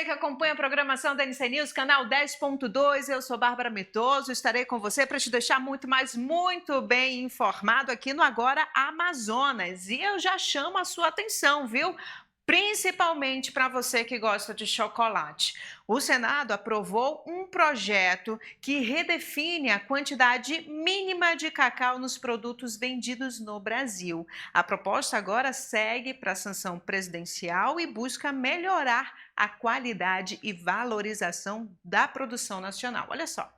você que acompanha a programação da NC News, canal 10.2, eu sou Bárbara Metoso, estarei com você para te deixar muito bem informado aqui no Agora Amazonas. E eu já chamo a sua atenção, viu? Principalmente para você que gosta de chocolate. O Senado aprovou um projeto que redefine a quantidade mínima de cacau nos produtos vendidos no Brasil. A proposta agora segue para a sanção presidencial e busca melhorar a qualidade e valorização da produção nacional. Olha só.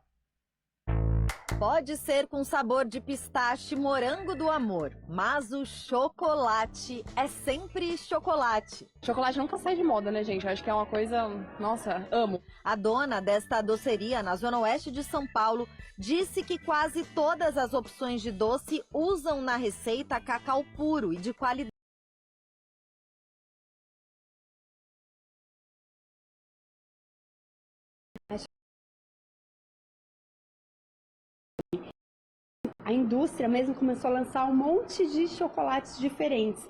Pode ser com sabor de pistache morango do amor, mas o chocolate é sempre chocolate. Chocolate nunca sai de moda, né, gente? Eu acho que é uma coisa... Nossa, amo. A dona desta doceria na zona oeste de São Paulo disse que quase todas as opções de doce usam na receita cacau puro e de qualidade. A indústria mesmo começou a lançar um monte de chocolates diferentes.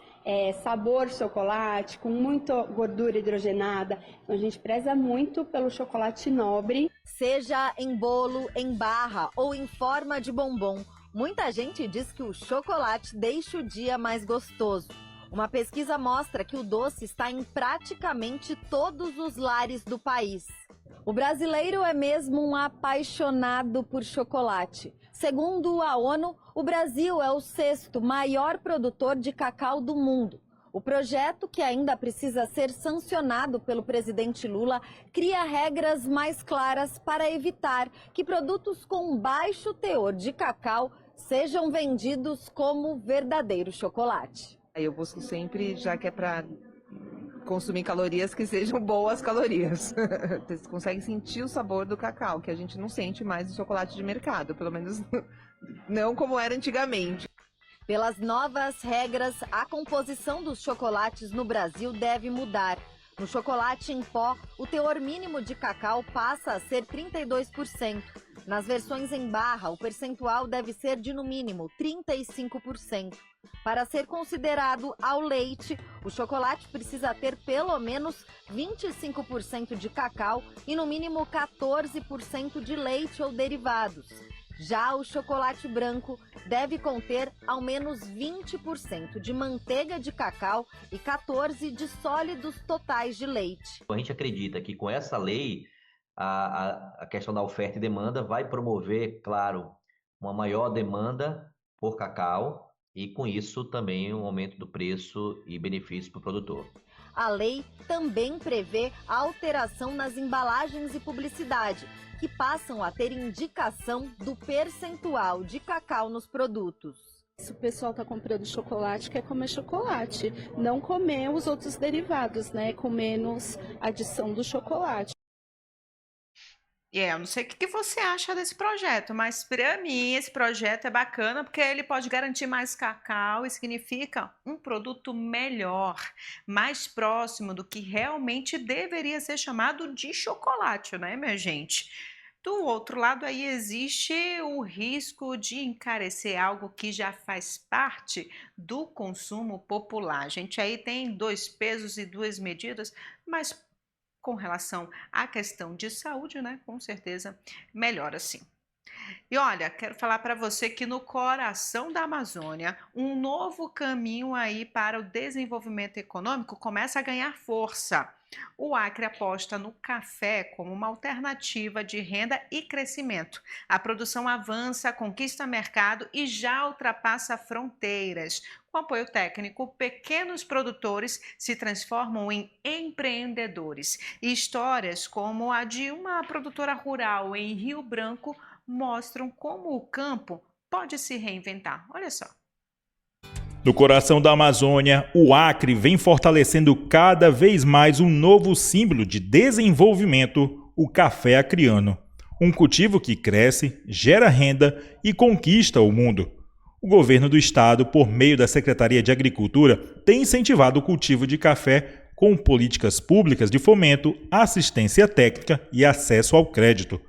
Sabor chocolate, com muita gordura hidrogenada. Então a gente preza muito pelo chocolate nobre. Seja em bolo, em barra ou em forma de bombom, muita gente diz que o chocolate deixa o dia mais gostoso. Uma pesquisa mostra que o doce está em praticamente todos os lares do país. O brasileiro é mesmo um apaixonado por chocolate. Segundo a ONU, o Brasil é o 6º maior produtor de cacau do mundo. O projeto, que ainda precisa ser sancionado pelo presidente Lula, cria regras mais claras para evitar que produtos com baixo teor de cacau sejam vendidos como verdadeiro chocolate. Eu busco sempre, já que é para consumir calorias, que sejam boas calorias. Você consegue sentir o sabor do cacau, que a gente não sente mais no chocolate de mercado, pelo menos não como era antigamente. Pelas novas regras, a composição dos chocolates no Brasil deve mudar. No chocolate em pó, o teor mínimo de cacau passa a ser 32%. Nas versões em barra, o percentual deve ser de no mínimo 35%. Para ser considerado ao leite, o chocolate precisa ter pelo menos 25% de cacau e no mínimo 14% de leite ou derivados. Já o chocolate branco deve conter ao menos 20% de manteiga de cacau e 14% de sólidos totais de leite. A gente acredita que com essa lei, a questão da oferta e demanda vai promover, claro, uma maior demanda por cacau e, com isso, também um aumento do preço e benefício para o produtor. A lei também prevê a alteração nas embalagens e publicidade, que passam a ter indicação do percentual de cacau nos produtos. Se o pessoal está comprando chocolate, quer comer chocolate, não comer os outros derivados, né? Com menos adição do chocolate. Eu não sei o que você acha desse projeto, mas para mim esse projeto é bacana porque ele pode garantir mais cacau e significa um produto melhor, mais próximo do que realmente deveria ser chamado de chocolate, né, minha gente? Do outro lado aí existe o risco de encarecer algo que já faz parte do consumo popular. A gente aí tem 2 pesos e 2 medidas, mas com relação à questão de saúde, né, com certeza melhor assim. E olha, quero falar para você que no coração da Amazônia, um novo caminho aí para o desenvolvimento econômico começa a ganhar força. O Acre aposta no café como uma alternativa de renda e crescimento. A produção avança, conquista mercado e já ultrapassa fronteiras. Com apoio técnico, pequenos produtores se transformam em empreendedores. E histórias como a de uma produtora rural em Rio Branco mostram como o campo pode se reinventar. Olha só. No coração da Amazônia, o Acre vem fortalecendo cada vez mais um novo símbolo de desenvolvimento, o café acreano. Um cultivo que cresce, gera renda e conquista o mundo. O governo do estado, por meio da Secretaria de Agricultura, tem incentivado o cultivo de café com políticas públicas de fomento, assistência técnica e acesso ao crédito.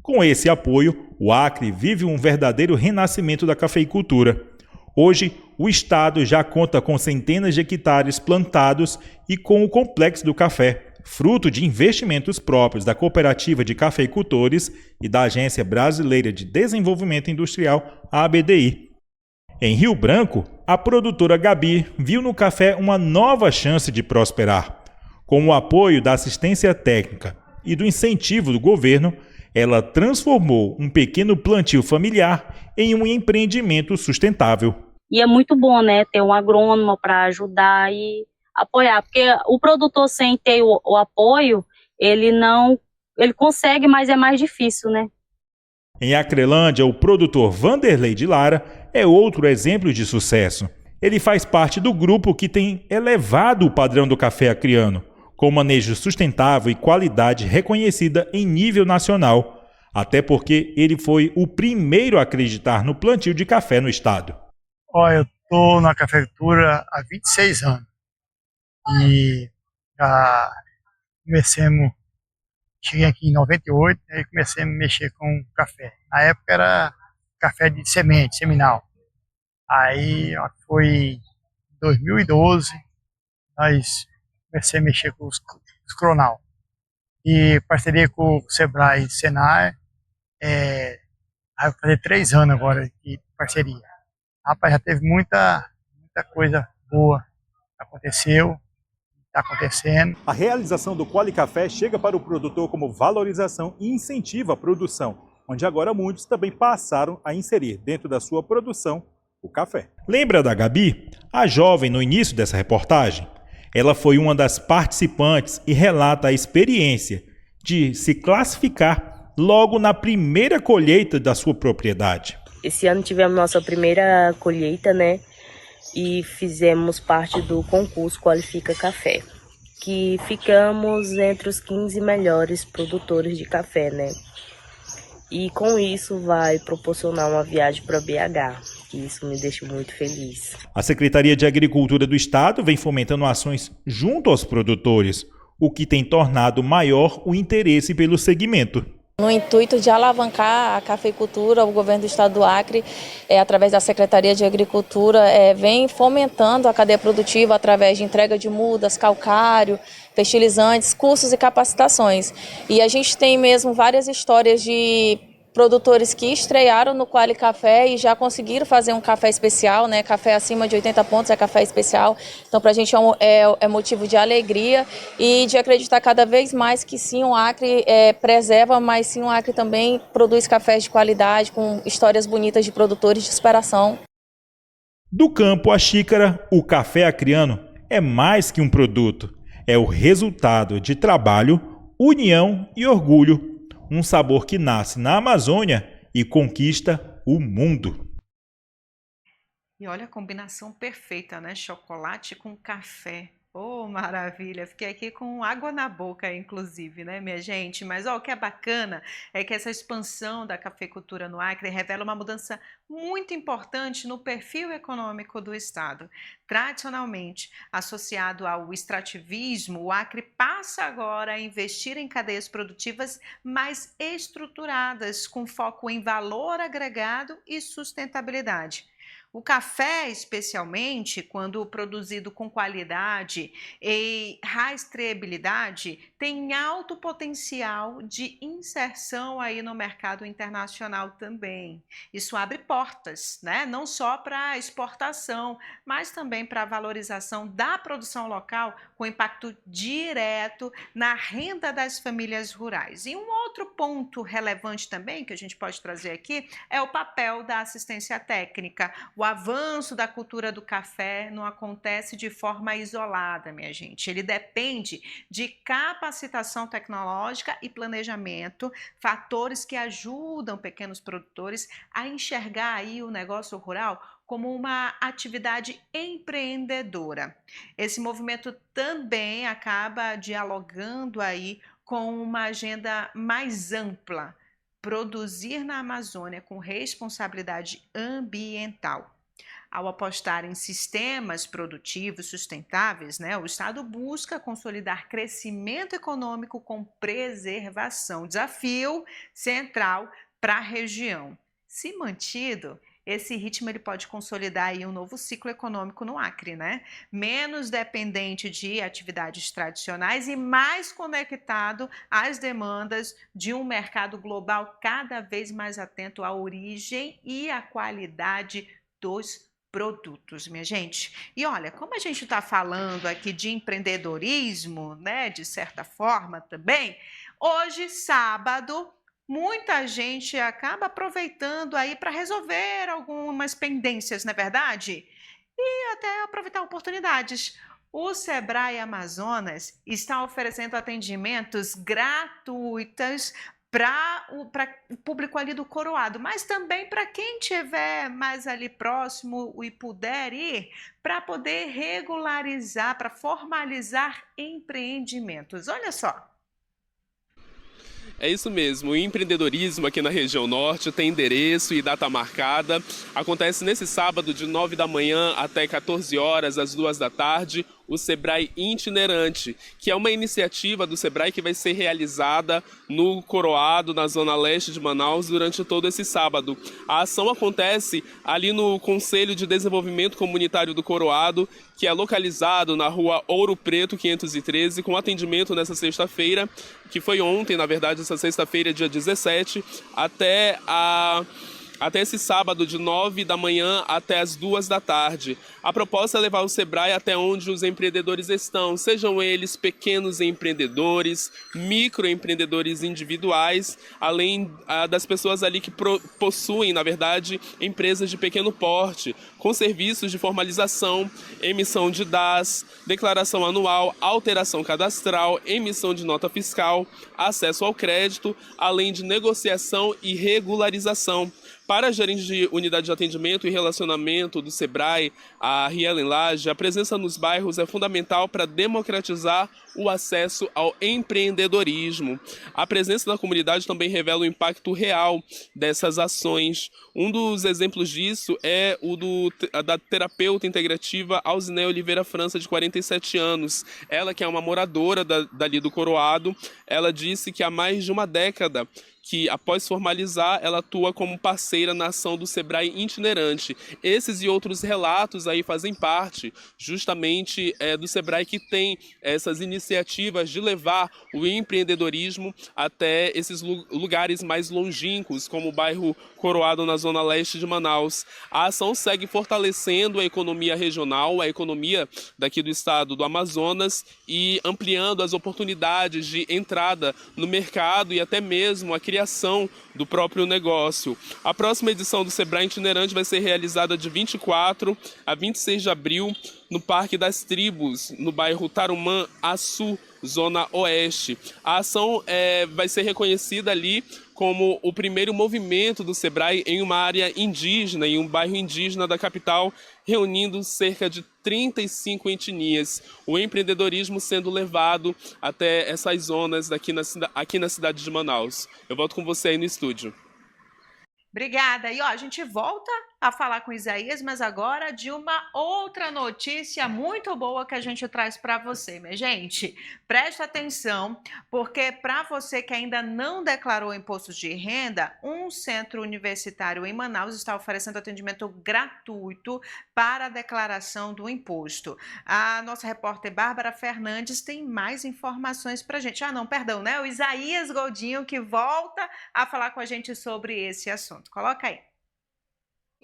Com esse apoio, o Acre vive um verdadeiro renascimento da cafeicultura. Hoje, o estado já conta com centenas de hectares plantados e com o Complexo do Café, fruto de investimentos próprios da Cooperativa de Cafeicultores e da Agência Brasileira de Desenvolvimento Industrial, ABDI. Em Rio Branco, a produtora Gabi viu no café uma nova chance de prosperar. Com o apoio da assistência técnica e do incentivo do governo, ela transformou um pequeno plantio familiar em um empreendimento sustentável. E é muito bom, né, ter um agrônomo para ajudar e apoiar, porque o produtor sem ter o apoio, ele consegue, mas é mais difícil, né? Em Acrelândia, o produtor Vanderlei de Lara é outro exemplo de sucesso. Ele faz parte do grupo que tem elevado o padrão do café acreano, com manejo sustentável e qualidade reconhecida em nível nacional, até porque ele foi o primeiro a acreditar no plantio de café no estado. Eu estou na cafeicultura há 26 anos e cheguei aqui em 98 e comecei a mexer com café. Na época era café de semente, seminal. Aí foi em 2012, nós comecei a mexer com os cronal. E parceria com o Sebrae e Senai, vai fazer 3 anos agora de parceria. Rapaz, já teve muita coisa boa aconteceu, está acontecendo. A realização do Quali Café chega para o produtor como valorização e incentiva a produção, onde agora muitos também passaram a inserir dentro da sua produção o café. Lembra da Gabi? A jovem no início dessa reportagem? Ela foi uma das participantes e relata a experiência de se classificar logo na primeira colheita da sua propriedade. Esse ano tivemos nossa primeira colheita, né? E fizemos parte do concurso Qualifica Café, que ficamos entre os 15 melhores produtores de café, né? E com isso vai proporcionar uma viagem para BH, que isso me deixa muito feliz. A Secretaria de Agricultura do Estado vem fomentando ações junto aos produtores, o que tem tornado maior o interesse pelo segmento. No intuito de alavancar a cafeicultura, o governo do estado do Acre, através da Secretaria de Agricultura, vem fomentando a cadeia produtiva através de entrega de mudas, calcário, fertilizantes, cursos e capacitações. E a gente tem mesmo várias histórias de produtores que estrearam no Quali Café e já conseguiram fazer um café especial, né? Café acima de 80 pontos é café especial. Então, para a gente é motivo de alegria e de acreditar cada vez mais que sim, o Acre preserva, mas sim, o Acre também produz cafés de qualidade, com histórias bonitas de produtores de superação. Do campo à xícara, o café acreano é mais que um produto. É o resultado de trabalho, união e orgulho. Um sabor que nasce na Amazônia e conquista o mundo. E olha a combinação perfeita, né? Chocolate com café. Oh, maravilha! Fiquei aqui com água na boca, inclusive, né, minha gente? Mas ó, o que é bacana é que essa expansão da cafeicultura no Acre revela uma mudança muito importante no perfil econômico do estado. Tradicionalmente associado ao extrativismo, o Acre passa agora a investir em cadeias produtivas mais estruturadas, com foco em valor agregado e sustentabilidade. O café, especialmente, quando produzido com qualidade e rastreabilidade, tem alto potencial de inserção aí no mercado internacional também. Isso abre portas, né? Não só para a exportação, mas também para a valorização da produção local, com impacto direto na renda das famílias rurais. E um outro ponto relevante também que a gente pode trazer aqui é o papel da assistência técnica. O avanço da cultura do café não acontece de forma isolada, minha gente. Ele depende de capacitação tecnológica e planejamento, fatores que ajudam pequenos produtores a enxergar aí o negócio rural como uma atividade empreendedora. Esse movimento também acaba dialogando aí com uma agenda mais ampla, produzir na Amazônia com responsabilidade ambiental. Ao apostar em sistemas produtivos sustentáveis, né, o Estado busca consolidar crescimento econômico com preservação, desafio central para a região. Se mantido, esse ritmo ele pode consolidar aí um novo ciclo econômico no Acre, né? Menos dependente de atividades tradicionais e mais conectado às demandas de um mercado global cada vez mais atento à origem e à qualidade dos produtos, minha gente. E olha, como a gente está falando aqui de empreendedorismo, né, de certa forma também, hoje, sábado, muita gente acaba aproveitando aí para resolver algumas pendências, não é verdade? E até aproveitar oportunidades. O Sebrae Amazonas está oferecendo atendimentos gratuitos para o público ali do Coroado, mas também para quem estiver mais ali próximo e puder ir, para poder regularizar, para formalizar empreendimentos. Olha só. É isso mesmo, o empreendedorismo aqui na região norte tem endereço e data marcada. Acontece nesse sábado de 9 da manhã até 14 horas, às 2 da tarde, o Sebrae Itinerante, que é uma iniciativa do Sebrae que vai ser realizada no Coroado, na zona leste de Manaus, durante todo esse sábado. A ação acontece ali no Conselho de Desenvolvimento Comunitário do Coroado, que é localizado na rua Ouro Preto 513, com atendimento nessa sexta-feira, que foi ontem, na verdade, essa sexta-feira, dia 17, até esse sábado de 9 da manhã até as 2 da tarde. A proposta é levar o Sebrae até onde os empreendedores estão, sejam eles pequenos empreendedores, microempreendedores individuais, além das pessoas ali que possuem, na verdade, empresas de pequeno porte, com serviços de formalização, emissão de DAS, declaração anual, alteração cadastral, emissão de nota fiscal, acesso ao crédito, além de negociação e regularização. Para a gerente de unidade de atendimento e relacionamento do Sebrae, a Rielen Lage, a presença nos bairros é fundamental para democratizar o acesso ao empreendedorismo. A presença da comunidade também revela o impacto real dessas ações. Um dos exemplos disso é o da terapeuta integrativa Alzinei Oliveira França, de 47 anos. Ela, que é uma moradora dali do Coroado, ela disse que há mais de uma década que, após formalizar, ela atua como parceira na ação do Sebrae Itinerante. Esses e outros relatos aí fazem parte justamente do Sebrae, que tem essas iniciativas de levar o empreendedorismo até esses lugares mais longínquos, como o bairro Coroado, na zona leste de Manaus. A ação segue fortalecendo a economia regional, a economia daqui do estado do Amazonas, e ampliando as oportunidades de entrada no mercado e até mesmo a criação do próprio negócio. A próxima edição do Sebrae Itinerante vai ser realizada de 24 a 26 de abril no Parque das Tribos, no bairro Tarumã, Açu, zona oeste. A ação vai ser reconhecida ali como o primeiro movimento do Sebrae em uma área indígena, em um bairro indígena da capital, reunindo cerca de 35 etnias. O empreendedorismo sendo levado até essas zonas aqui na cidade de Manaus. Eu volto com você aí no estúdio. Obrigada. E ó, a gente volta a falar com Isaías, mas agora de uma outra notícia muito boa que a gente traz para você, minha gente. Presta atenção, porque para você que ainda não declarou imposto de renda, um centro universitário em Manaus está oferecendo atendimento gratuito para a declaração do imposto. A nossa repórter Bárbara Fernandes tem mais informações para a gente. O Isaías Goldinho, que volta a falar com a gente sobre esse assunto. Coloca aí.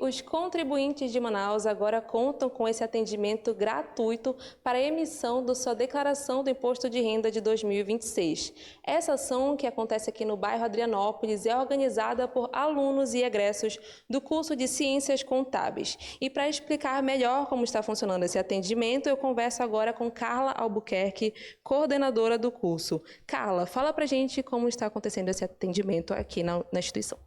Os contribuintes de Manaus agora contam com esse atendimento gratuito para a emissão da sua declaração do Imposto de Renda de 2026. Essa ação, que acontece aqui no bairro Adrianópolis, é organizada por alunos e egressos do curso de Ciências Contábeis. E para explicar melhor como está funcionando esse atendimento, eu converso agora com Carla Albuquerque, coordenadora do curso. Carla, fala para a gente como está acontecendo esse atendimento aqui na instituição.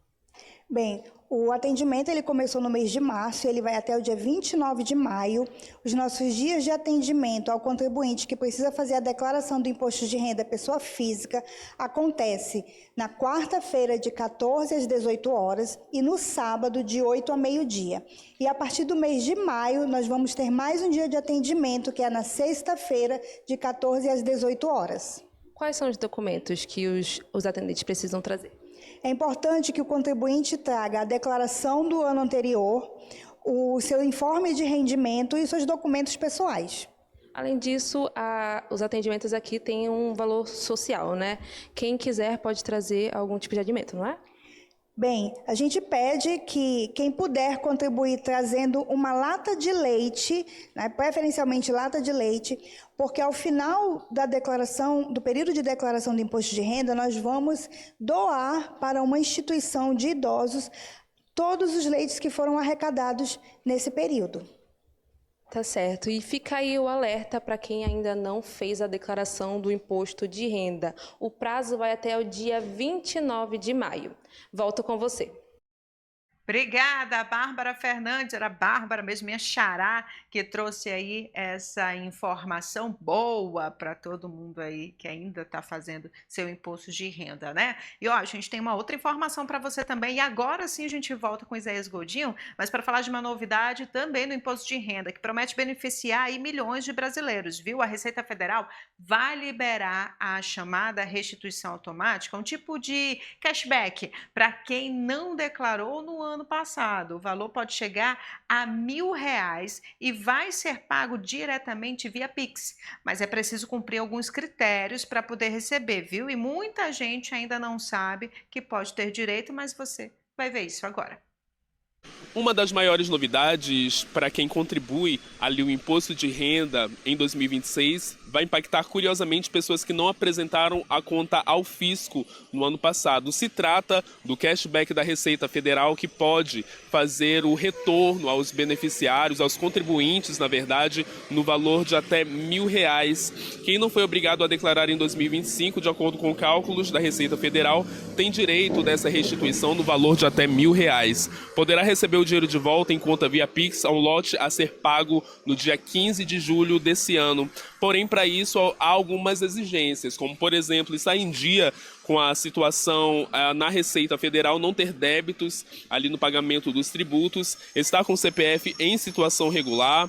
Bem, o atendimento ele começou no mês de março e ele vai até o dia 29 de maio. Os nossos dias de atendimento ao contribuinte que precisa fazer a declaração do imposto de renda pessoa física acontece na quarta-feira de 14 às 18 horas e no sábado de 8 a meio-dia. E a partir do mês de maio nós vamos ter mais um dia de atendimento, que é na sexta-feira de 14 às 18 horas. Quais são os documentos que os atendentes precisam trazer? é importante que o contribuinte traga a declaração do ano anterior, o seu informe de rendimento e seus documentos pessoais. Além disso, os atendimentos aqui têm um valor social, né? Quem quiser pode trazer algum tipo de alimento, não é? Bem, a gente pede que quem puder contribuir trazendo uma lata de leite, né, preferencialmente lata de leite, porque ao final da declaração, do período de declaração do imposto de renda, nós vamos doar para uma instituição de idosos todos os leites que foram arrecadados nesse período. Tá certo. E fica aí o alerta para quem ainda não fez a declaração do imposto de renda. O prazo vai até o dia 29 de maio. Volto com você. Obrigada, Bárbara Fernandes, era a Bárbara mesmo, minha xará, que trouxe aí essa informação boa para todo mundo aí que ainda está fazendo seu imposto de renda, né? E ó, a gente tem uma outra informação para você também, e agora sim a gente volta com Isaías Godinho, mas para falar de uma novidade também no imposto de renda, que promete beneficiar aí milhões de brasileiros, viu? A Receita Federal vai liberar a chamada restituição automática, um tipo de cashback para quem não declarou no ano passado. O valor pode chegar a R$1.000 e vai ser pago diretamente via Pix, mas é preciso cumprir alguns critérios para poder receber, viu? E muita gente ainda não sabe que pode ter direito, mas você vai ver isso agora. Uma das maiores novidades para quem contribui ali o imposto de renda em 2026 vai impactar curiosamente pessoas que não apresentaram a conta ao fisco no ano passado. Se trata do cashback da Receita Federal, que pode fazer o retorno aos beneficiários, aos contribuintes, na verdade, no valor de até R$1.000. Quem não foi obrigado a declarar em 2025, de acordo com cálculos da Receita Federal, tem direito dessa restituição no valor de até R$1.000. Poderá receber o dinheiro de volta em conta via Pix, a um lote a ser pago no dia 15 de julho desse ano. Porém, para isso há algumas exigências, como, por exemplo, estar em dia com a situação na Receita Federal, não ter débitos ali no pagamento dos tributos, estar com o CPF em situação regular,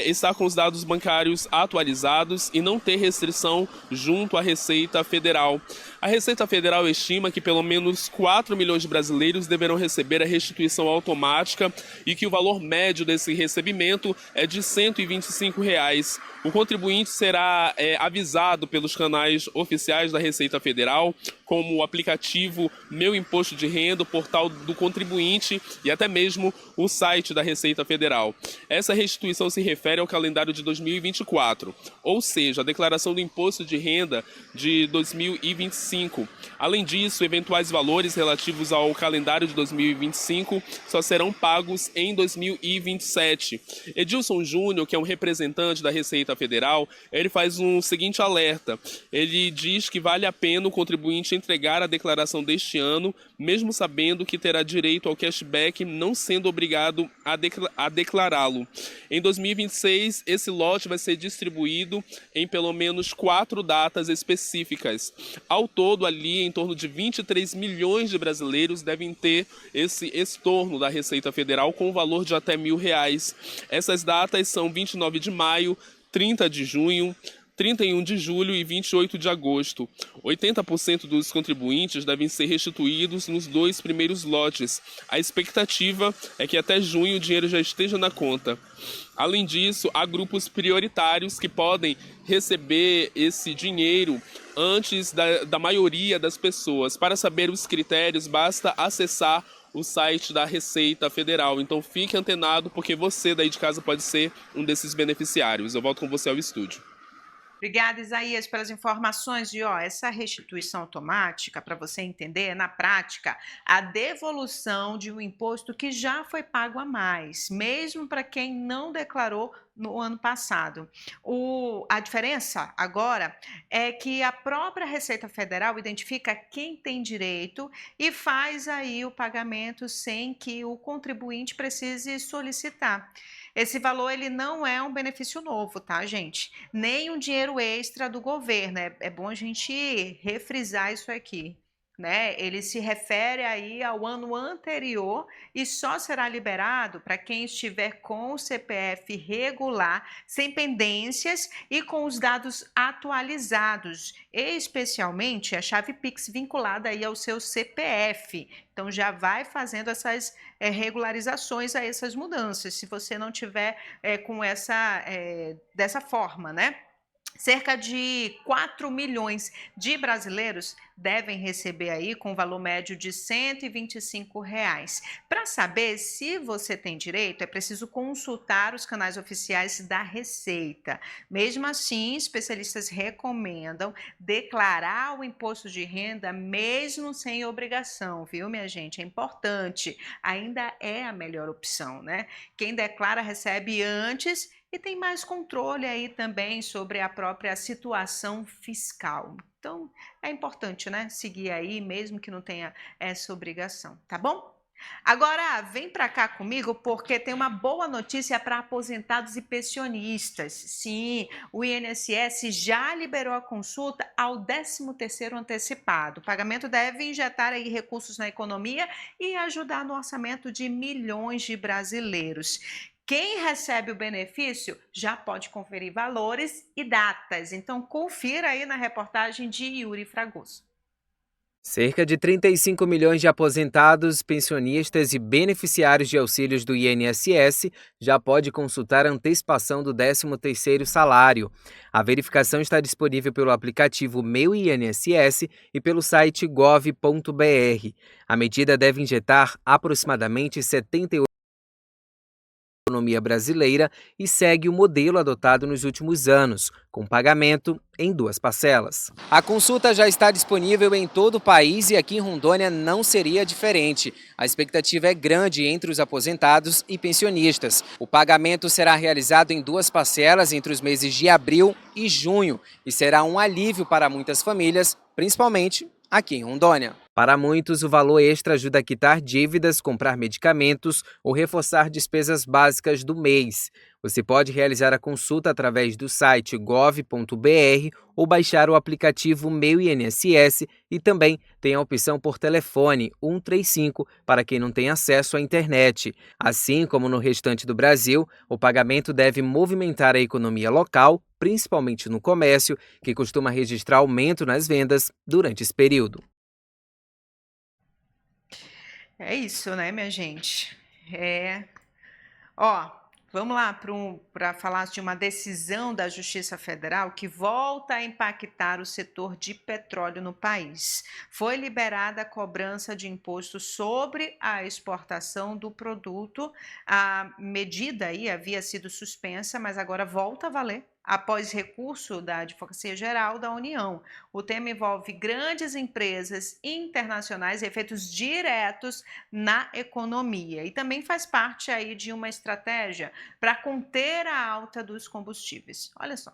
estar com os dados bancários atualizados e não ter restrição junto à Receita Federal. A Receita Federal estima que pelo menos 4 milhões de brasileiros deverão receber a restituição automática e que o valor médio desse recebimento é de R$125. O contribuinte será avisado pelos canais oficiais da Receita Federal, como o aplicativo Meu Imposto de Renda, o portal do contribuinte e até mesmo o site da Receita Federal. Essa restituição se refere ao calendário de 2024, ou seja, a declaração do imposto de renda de 2025. Além disso, eventuais valores relativos ao calendário de 2025 só serão pagos em 2027. Edilson Júnior, que é um representante da Receita Federal, ele faz um seguinte alerta. Ele diz que vale a pena o contribuinte entregar a declaração deste ano, mesmo sabendo que terá direito ao cashback, não sendo obrigado a declará-lo. Em 2026, esse lote vai ser distribuído em pelo menos 4 datas específicas. Ao todo, ali, em torno de 23 milhões de brasileiros devem ter esse estorno da Receita Federal com o valor de até R$1.000. Essas datas são 29 de maio, 30 de junho, 31 de julho e 28 de agosto. 80% dos contribuintes devem ser restituídos nos 2 primeiros lotes. A expectativa é que até junho o dinheiro já esteja na conta. Além disso, há grupos prioritários que podem receber esse dinheiro antes da maioria das pessoas. Para saber os critérios, basta acessar o site da Receita Federal. Então fique antenado, porque você daí de casa pode ser um desses beneficiários. Eu volto com você ao estúdio. Obrigada, Isaías, pelas informações de essa restituição automática, para você entender, na prática, a devolução de um imposto que já foi pago a mais, mesmo para quem não declarou no ano passado. A diferença agora é que a própria Receita Federal identifica quem tem direito e faz aí o pagamento sem que o contribuinte precise solicitar. Esse valor ele não é um benefício novo, tá, gente? Nem um dinheiro extra do governo. É bom a gente refrisar isso aqui. né? Ele se refere aí ao ano anterior e só será liberado para quem estiver com o CPF regular, sem pendências e com os dados atualizados, especialmente a chave Pix vinculada aí ao seu CPF. Então já vai fazendo essas regularizações a essas mudanças, se você não tiver com dessa forma, né? Cerca de 4 milhões de brasileiros devem receber aí com valor médio de R$ 125. Para saber se você tem direito, é preciso consultar os canais oficiais da Receita. Mesmo assim, especialistas recomendam declarar o imposto de renda mesmo sem obrigação, viu, minha gente? É importante, ainda é a melhor opção, né? Quem declara recebe antes e tem mais controle aí também sobre a própria situação fiscal. Então, é importante, né, seguir aí, mesmo que não tenha essa obrigação, tá bom? Agora, vem para cá comigo porque tem uma boa notícia para aposentados e pensionistas. Sim, o INSS já liberou a consulta ao 13º antecipado. O pagamento deve injetar aí recursos na economia e ajudar no orçamento de milhões de brasileiros. Quem recebe o benefício já pode conferir valores e datas. Então, confira aí na reportagem de Yuri Fragoso. Cerca de 35 milhões de aposentados, pensionistas e beneficiários de auxílios do INSS já pode consultar a antecipação do 13º salário. A verificação está disponível pelo aplicativo Meu INSS e pelo site gov.br. A medida deve injetar aproximadamente 78 economia brasileira e segue o modelo adotado nos últimos anos, com pagamento em 2 parcelas. A consulta já está disponível em todo o país e aqui em Rondônia não seria diferente. A expectativa é grande entre os aposentados e pensionistas. O pagamento será realizado em 2 parcelas entre os meses de abril e junho e será um alívio para muitas famílias, principalmente aqui em Rondônia. Para muitos, o valor extra ajuda a quitar dívidas, comprar medicamentos ou reforçar despesas básicas do mês. Você pode realizar a consulta através do site gov.br ou baixar o aplicativo Meu INSS e também tem a opção por telefone 135 para quem não tem acesso à internet. Assim como no restante do Brasil, o pagamento deve movimentar a economia local, principalmente no comércio, que costuma registrar aumento nas vendas durante esse período. É isso, né, minha gente? Ó, vamos lá para falar de uma decisão da Justiça Federal que volta a impactar o setor de petróleo no país. Foi liberada a cobrança de imposto sobre a exportação do produto. A medida aí havia sido suspensa, mas agora volta a valer após recurso da Advocacia Geral da União. O tema envolve grandes empresas internacionais e efeitos diretos na economia e também faz parte aí de uma estratégia para conter a alta dos combustíveis. Olha só.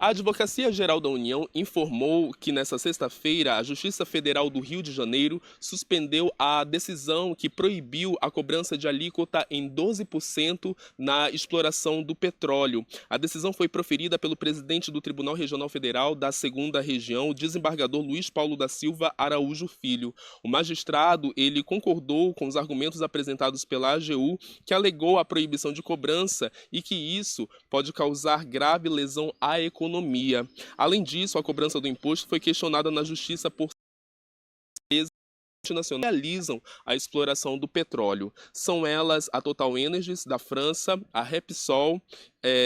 A Advocacia Geral da União informou que nesta sexta-feira a Justiça Federal do Rio de Janeiro suspendeu a decisão que proibiu a cobrança de alíquota em 12% na exploração do petróleo. A decisão foi proferida pelo presidente do Tribunal Regional Federal da 2ª Região, o desembargador Luiz Paulo da Silva Araújo Filho. O magistrado, ele concordou com os argumentos apresentados pela AGU, que alegou a proibição de cobrança e que isso pode causar grave lesão à economia. Além disso, a cobrança do imposto foi questionada na Justiça por empresas multinacionais que realizam a exploração do petróleo. São elas a Total Energies, da França, a Repsol,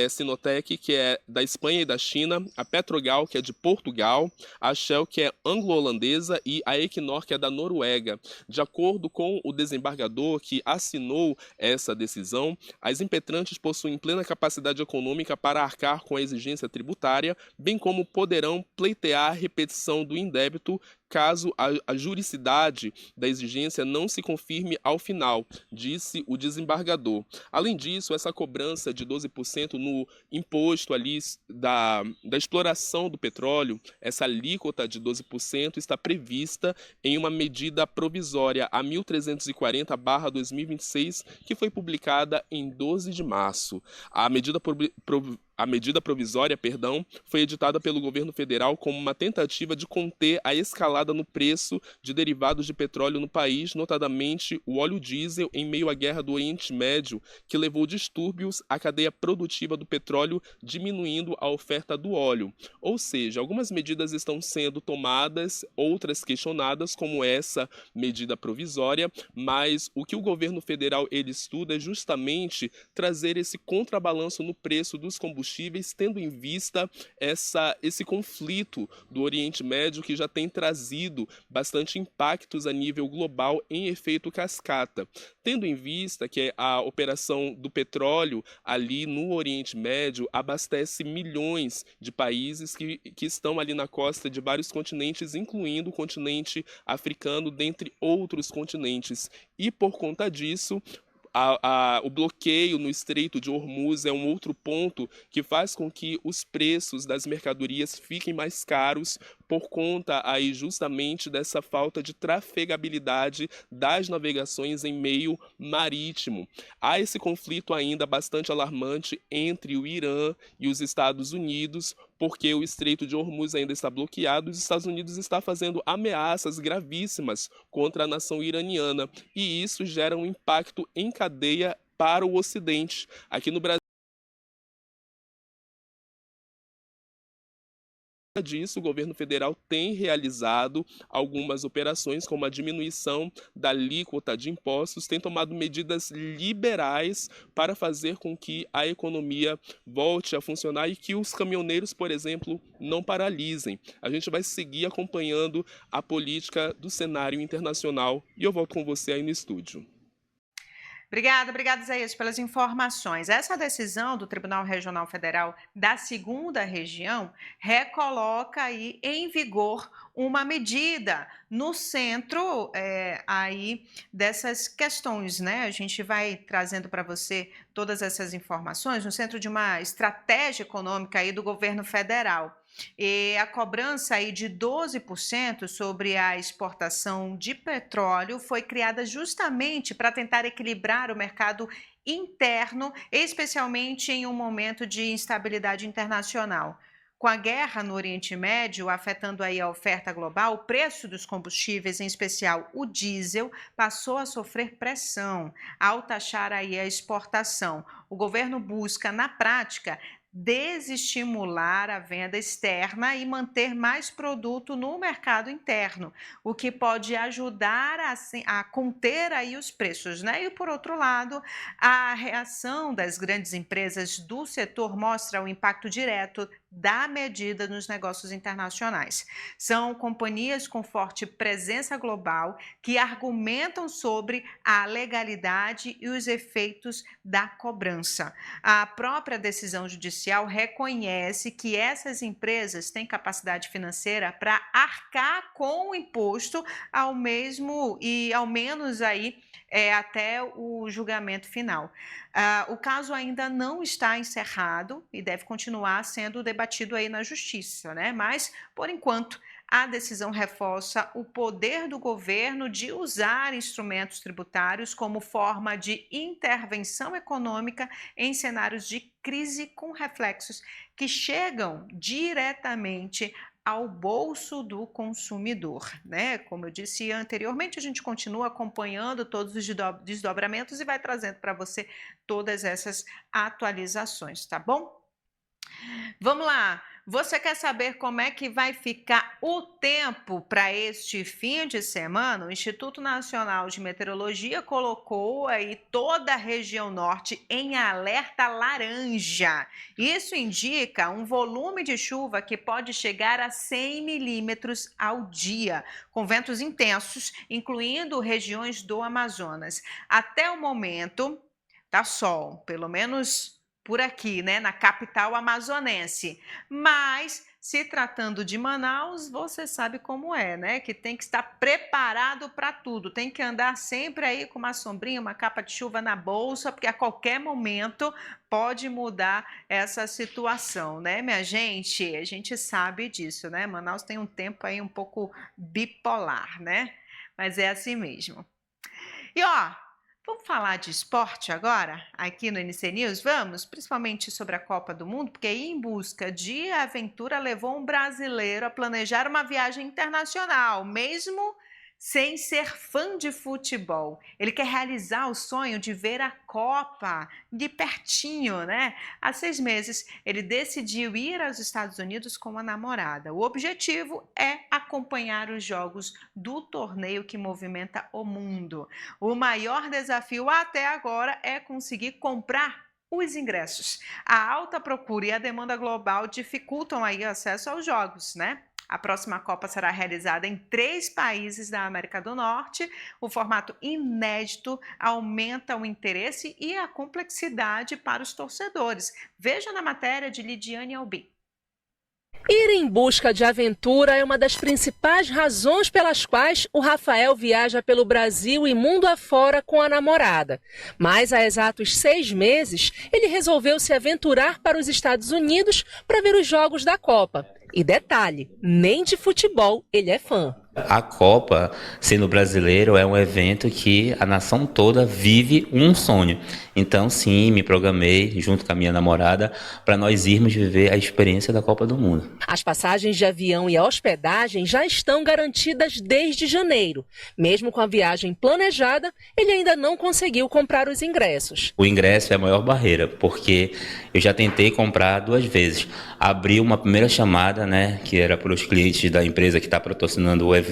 Sinotec, que é da Espanha e da China, a Petrogal, que é de Portugal, a Shell, que é anglo-holandesa, e a Equinor, que é da Noruega. De acordo com o desembargador que assinou essa decisão, as impetrantes possuem plena capacidade econômica para arcar com a exigência tributária, bem como poderão pleitear a repetição do indébito caso a juridicidade da exigência não se confirme ao final, disse o desembargador. Além disso, essa cobrança de 12% no imposto ali da exploração do petróleo, essa alíquota de 12% está prevista em uma medida provisória, a 1340/2026, que foi publicada em 12 de março. A medida A medida provisória, foi editada pelo governo federal como uma tentativa de conter a escalada no preço de derivados de petróleo no país, notadamente o óleo diesel, em meio à guerra do Oriente Médio, que levou distúrbios à cadeia produtiva do petróleo, diminuindo a oferta do óleo. Ou seja, algumas medidas estão sendo tomadas, outras questionadas, como essa medida provisória, mas o que o governo federal ele estuda é justamente trazer esse contrabalanço no preço dos combustíveis, tendo em vista esse conflito do Oriente Médio, que já tem trazido bastante impactos a nível global em efeito cascata. Tendo em vista que a operação do petróleo ali no Oriente Médio abastece milhões de países que estão ali na costa de vários continentes, incluindo o continente africano, dentre outros continentes. E por conta disso, o bloqueio no Estreito de Hormuz é um outro ponto que faz com que os preços das mercadorias fiquem mais caros por conta aí justamente dessa falta de trafegabilidade das navegações em meio marítimo. Há esse conflito ainda bastante alarmante entre o Irã e os Estados Unidos, porque o Estreito de Hormuz ainda está bloqueado e os Estados Unidos está fazendo ameaças gravíssimas contra a nação iraniana, e isso gera um impacto em cadeia para o Ocidente. Aqui no Brasil disso, o governo federal tem realizado algumas operações, como a diminuição da alíquota de impostos, tem tomado medidas liberais para fazer com que a economia volte a funcionar e que os caminhoneiros, por exemplo, não paralisem. A gente vai seguir acompanhando a política do cenário internacional e eu volto com você aí no estúdio. Obrigada, Isaías, pelas informações. Essa decisão do Tribunal Regional Federal da 2ª Região recoloca aí em vigor uma medida no centro aí dessas questões, né? A gente vai trazendo para você todas essas informações no centro de uma estratégia econômica aí do governo federal. E a cobrança aí de 12% sobre a exportação de petróleo foi criada justamente para tentar equilibrar o mercado interno, especialmente em um momento de instabilidade internacional. Com a guerra no Oriente Médio afetando aí a oferta global, o preço dos combustíveis, em especial o diesel, passou a sofrer pressão ao taxar aí a exportação. O governo busca, na prática, desestimular a venda externa e manter mais produto no mercado interno, o que pode ajudar a conter aí os preços, né? E por outro lado, a reação das grandes empresas do setor mostra o impacto direto da medida nos negócios internacionais. São companhias com forte presença global que argumentam sobre a legalidade e os efeitos da cobrança. A própria decisão judicial reconhece que essas empresas têm capacidade financeira para arcar com o imposto ao menos aí até o julgamento final. O caso ainda não está encerrado e deve continuar sendo debatido aí na justiça, né? Mas, por enquanto, a decisão reforça o poder do governo de usar instrumentos tributários como forma de intervenção econômica em cenários de crise com reflexos que chegam diretamente ao bolso do consumidor, né? Como eu disse anteriormente, a gente continua acompanhando todos os desdobramentos e vai trazendo para você todas essas atualizações, tá bom? Vamos lá! Você quer saber como é que vai ficar o tempo para este fim de semana? O Instituto Nacional de Meteorologia colocou aí toda a região norte em alerta laranja. Isso indica um volume de chuva que pode chegar a 100 milímetros ao dia, com ventos intensos, incluindo regiões do Amazonas. Até o momento, tá sol, pelo menos por aqui, né, na capital amazonense. Mas, se tratando de Manaus, você sabe como é, né? Que tem que estar preparado para tudo. Tem que andar sempre aí com uma sombrinha, uma capa de chuva na bolsa, porque a qualquer momento pode mudar essa situação, né, minha gente? A gente sabe disso, né? Manaus tem um tempo aí um pouco bipolar, né? Mas é assim mesmo. E ó, Vamos falar de esporte agora, aqui no NC News? Vamos, principalmente sobre a Copa do Mundo, porque Em Busca de Aventura levou um brasileiro a planejar uma viagem internacional, mesmo sem ser fã de futebol. Ele quer realizar o sonho de ver a Copa de pertinho, né? Há 6 meses, ele decidiu ir aos Estados Unidos com a namorada. O objetivo é acompanhar os jogos do torneio que movimenta o mundo. O maior desafio até agora é conseguir comprar os ingressos. A alta procura e a demanda global dificultam aí o acesso aos jogos, né? A próxima Copa será realizada em 3 países da América do Norte. O formato inédito aumenta o interesse e a complexidade para os torcedores. Veja na matéria de Lidiane Albim. Ir em busca de aventura é uma das principais razões pelas quais o Rafael viaja pelo Brasil e mundo afora com a namorada. Mas há exatos 6 meses, ele resolveu se aventurar para os Estados Unidos para ver os jogos da Copa. E detalhe, nem de futebol ele é fã. A Copa, sendo brasileiro, é um evento que a nação toda vive um sonho. Então, sim, me programei junto com a minha namorada para nós irmos viver a experiência da Copa do Mundo. As passagens de avião e a hospedagem já estão garantidas desde janeiro. Mesmo com a viagem planejada, ele ainda não conseguiu comprar os ingressos. O ingresso é a maior barreira, porque eu já tentei comprar 2 vezes. Abri uma primeira chamada, né, que era para os clientes da empresa que está patrocinando o evento.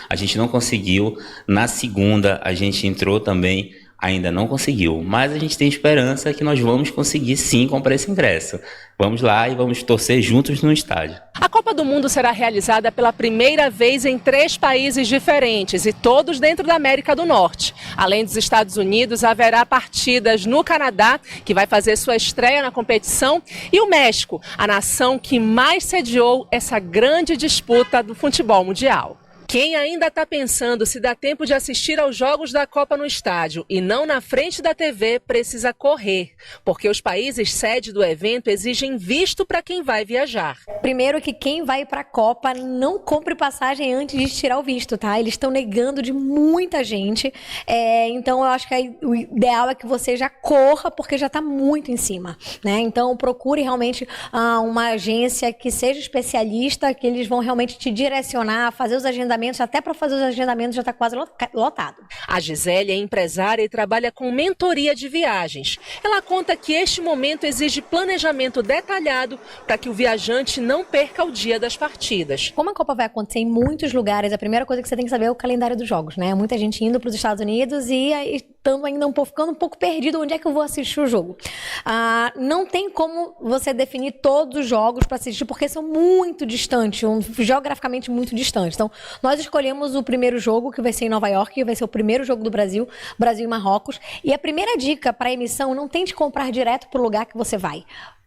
A gente não conseguiu. Na segunda, a gente entrou também, ainda não conseguiu. Mas a gente tem esperança que nós vamos conseguir sim comprar esse ingresso. Vamos lá e vamos torcer juntos no estádio. A Copa do Mundo será realizada pela primeira vez em 3 países diferentes e todos dentro da América do Norte. Além dos Estados Unidos, haverá partidas no Canadá, que vai fazer sua estreia na competição, e o México, a nação que mais sediou essa grande disputa do futebol mundial. Quem ainda está pensando se dá tempo de assistir aos jogos da Copa no estádio e não na frente da TV, precisa correr, porque os países sede do evento exigem visto para quem vai viajar. Primeiro que quem vai para a Copa não compre passagem antes de tirar o visto, tá? Eles estão negando de muita gente, então eu acho que o ideal é que você já corra, porque já está muito em cima, né? Então procure realmente uma agência que seja especialista, que eles vão realmente te direcionar, fazer os agendamentos. Até para fazer os agendamentos já está quase lotado. A Gisele é empresária e trabalha com mentoria de viagens. Ela conta que este momento exige planejamento detalhado para que o viajante não perca o dia das partidas. Como a Copa vai acontecer em muitos lugares, a primeira coisa que você tem que saber é o calendário dos jogos, né? Muita gente indo para os Estados Unidos e estando ainda ficando um pouco perdido onde é que eu vou assistir o jogo. Não tem como você definir todos os jogos para assistir, porque são muito distantes, geograficamente muito distantes. Então, nós escolhemos o primeiro jogo, que vai ser em Nova York, que vai ser o primeiro jogo do Brasil, Brasil e Marrocos. E a primeira dica para emissão, não tente comprar direto para o lugar que você vai.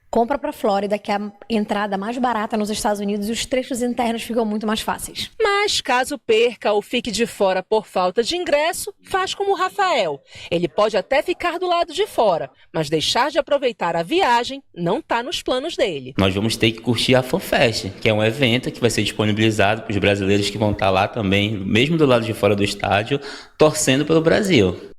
Compra para a Flórida, que é a entrada mais barata nos Estados Unidos, e os trechos internos ficam muito mais fáceis. Mas caso perca ou fique de fora por falta de ingresso, faz como o Rafael. Ele pode até ficar do lado de fora, mas deixar de aproveitar a viagem não está nos planos dele. Nós vamos ter que curtir a FanFest, que é um evento que vai ser disponibilizado para os brasileiros que vão estar lá também, mesmo do lado de fora do estádio, torcendo pelo Brasil.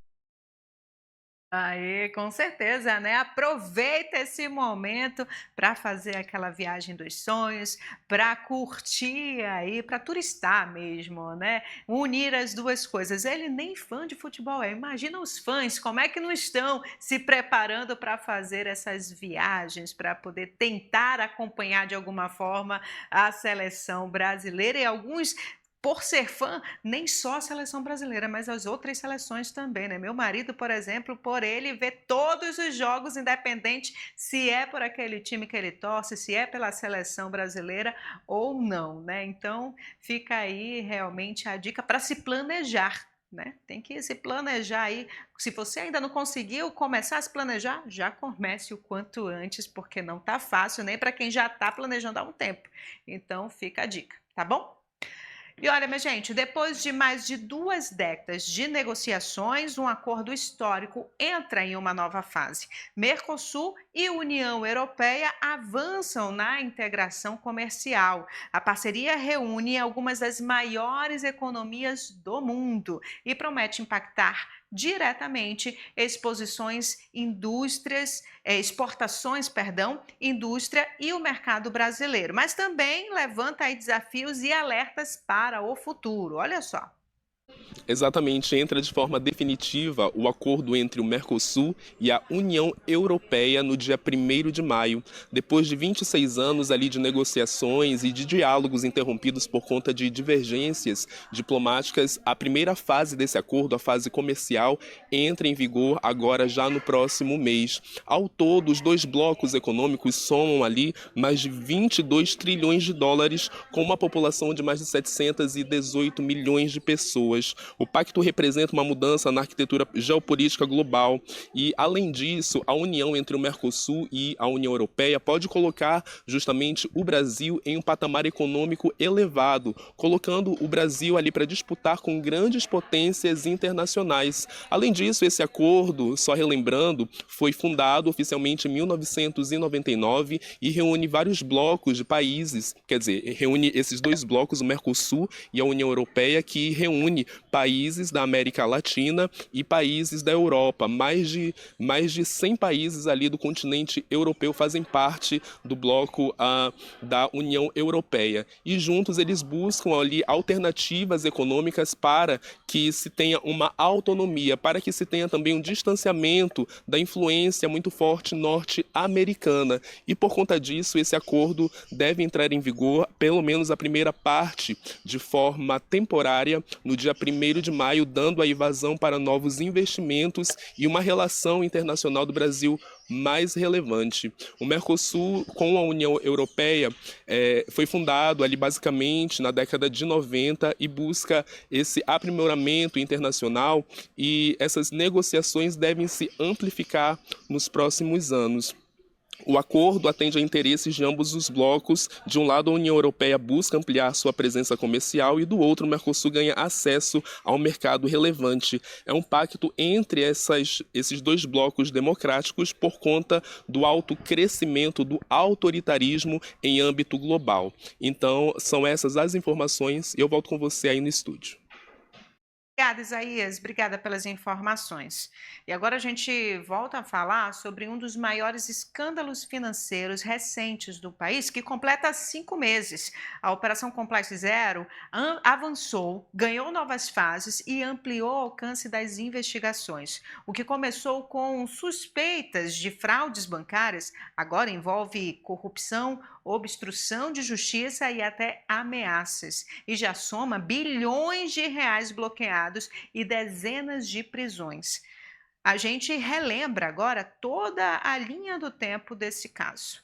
Aí, com certeza, né? Aproveita esse momento para fazer aquela viagem dos sonhos, para curtir aí, para turistar mesmo, né? Unir as duas coisas. Ele nem fã de futebol é. Imagina os fãs, como é que não estão se preparando para fazer essas viagens, para poder tentar acompanhar de alguma forma a seleção brasileira, e alguns, por ser fã, nem só a seleção brasileira, mas as outras seleções também, né? Meu marido, por exemplo, por ele ver todos os jogos, independente se é por aquele time que ele torce, se é pela seleção brasileira ou não, né? Então, fica aí realmente a dica para se planejar, né? Tem que se planejar aí. Se você ainda não conseguiu começar a se planejar, já comece o quanto antes, porque não tá fácil nem para quem já está planejando há um tempo. Então, fica a dica, tá bom? E olha, minha gente, depois de mais de 2 décadas de negociações, um acordo histórico entra em uma nova fase. Mercosul e União Europeia avançam na integração comercial. A parceria reúne algumas das maiores economias do mundo e promete impactar diretamente exportações, indústria e o mercado brasileiro, mas também levanta aí desafios e alertas para o futuro. Olha só. Exatamente, entra de forma definitiva o acordo entre o Mercosul e a União Europeia no dia 1º de maio, depois de 26 anos ali de negociações e de diálogos interrompidos por conta de divergências diplomáticas. A primeira fase desse acordo, a fase comercial, entra em vigor agora já no próximo mês. Ao todo, os dois blocos econômicos somam ali mais de 22 trilhões de dólares, com uma população de mais de 718 milhões de pessoas. O pacto representa uma mudança na arquitetura geopolítica global e, além disso, a união entre o Mercosul e a União Europeia pode colocar justamente o Brasil em um patamar econômico elevado, colocando o Brasil ali para disputar com grandes potências internacionais. Além disso, esse acordo, só relembrando, foi fundado oficialmente em 1999 e reúne vários blocos de países, quer dizer, reúne esses dois blocos, o Mercosul e a União Europeia, que reúne países da América Latina e países da Europa. Mais de 100 países ali do continente europeu fazem parte do bloco da União Europeia. E juntos eles buscam ali alternativas econômicas para que se tenha uma autonomia, para que se tenha também um distanciamento da influência muito forte norte-americana. E por conta disso, esse acordo deve entrar em vigor, pelo menos a primeira parte, de forma temporária, no dia 1º de maio, dando aí vazão para novos investimentos e uma relação internacional do Brasil mais relevante. O Mercosul com a União Europeia foi fundado ali basicamente na década de 90 e busca esse aprimoramento internacional, e essas negociações devem se amplificar nos próximos anos. O acordo atende a interesses de ambos os blocos. De um lado, a União Europeia busca ampliar sua presença comercial e do outro, o Mercosul ganha acesso ao mercado relevante. É um pacto entre esses dois blocos democráticos por conta do alto crescimento do autoritarismo em âmbito global. Então, são essas as informações e eu volto com você aí no estúdio. Obrigada, Isaías. Obrigada pelas informações. E agora a gente volta a falar sobre um dos maiores escândalos financeiros recentes do país, que completa 5 meses. A Operação Complexo Zero avançou, ganhou novas fases e ampliou o alcance das investigações. O que começou com suspeitas de fraudes bancárias, agora envolve corrupção, obstrução de justiça e até ameaças. E já soma bilhões de reais bloqueados e dezenas de prisões. A gente relembra agora toda a linha do tempo desse caso.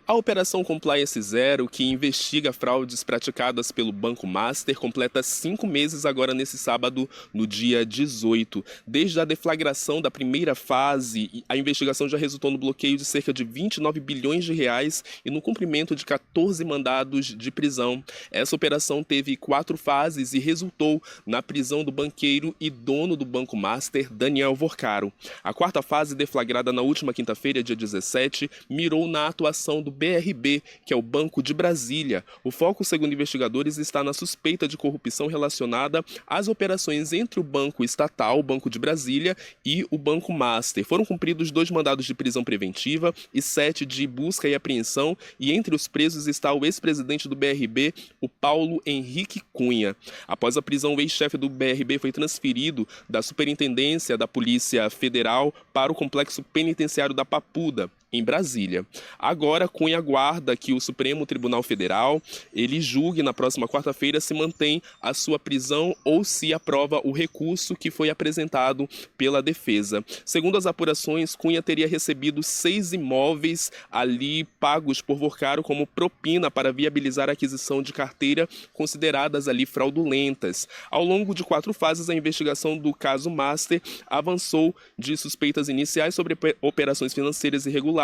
A Operação Compliance Zero, que investiga fraudes praticadas pelo Banco Master, completa 5 meses agora nesse sábado, no dia 18. Desde a deflagração da primeira fase, a investigação já resultou no bloqueio de cerca de 29 bilhões de reais e no cumprimento de 14 mandados de prisão. Essa operação teve 4 fases e resultou na prisão do banqueiro e dono do Banco Master, Daniel Vorcaro. A 4ª fase, deflagrada na última quinta-feira, dia 17, mirou na atuação do BRB, que é o Banco de Brasília. O foco, segundo investigadores, está na suspeita de corrupção relacionada às operações entre o Banco Estatal, o Banco de Brasília, e o Banco Master. Foram cumpridos 2 mandados de prisão preventiva e 7 de busca e apreensão, e entre os presos está o ex-presidente do BRB, o Paulo Henrique Cunha. Após a prisão, o ex-chefe do BRB foi transferido da Superintendência da Polícia Federal para o Complexo Penitenciário da Papuda, em Brasília. Agora, Cunha aguarda que o Supremo Tribunal Federal ele julgue na próxima quarta-feira se mantém a sua prisão ou se aprova o recurso que foi apresentado pela defesa. Segundo as apurações, Cunha teria recebido 6 imóveis ali pagos por Vorcaro como propina para viabilizar a aquisição de carteira consideradas ali fraudulentas. Ao longo de 4 fases, a investigação do caso Master avançou de suspeitas iniciais sobre operações financeiras irregulares